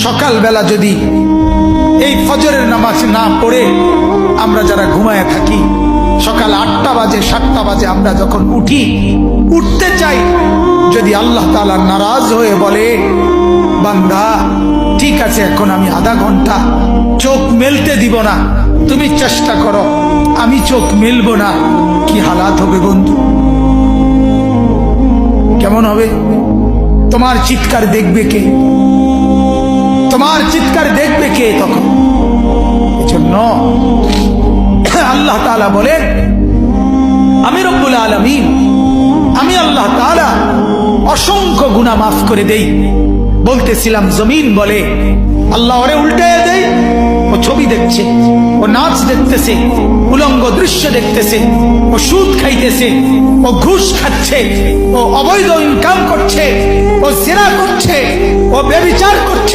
সকালবেলা যদি এই ফজরের নামাজ না পড়ে আমরা যারা ঘুমায় থাকি, সকাল 8টা বাজে 7টা বাজে আমরা যখন উঠতে চাই, যদি আল্লাহ তাআলা নারাজ হয়ে বলে বান্দা ঠিক আছে এখন আমি আধা ঘন্টা চোখ মেলতে দিব না, তুমি চেষ্টা করো, আমি চোখ মেলবো না, কি হালাত হবে বন্ধু? কেমন হবে? তোমার চিৎকার দেখবে কে? তোমার চিৎকার দেখবে কে তখন? এজন্য আল্লাহ তাআলা বলেন আমি রব্বুল আলামিন, আমি আল্লাহ তাআলা অসংখ্য গুনাহ মাফ করে দেই। বলতেছিলাম জমিন বলে আল্লাহ ওরে উল্টায় দেই, ও ছবি দেখছে, ও নাচ দেখতেছে, উলঙ্গ দৃশ্য দেখতেছে, ও সুদ খাইতেছে, ও ঘুষ খাচ্ছে, ও অবৈধ ইনকাম করছে, ও জিনা করছে, ও ব্যভিচার করছে।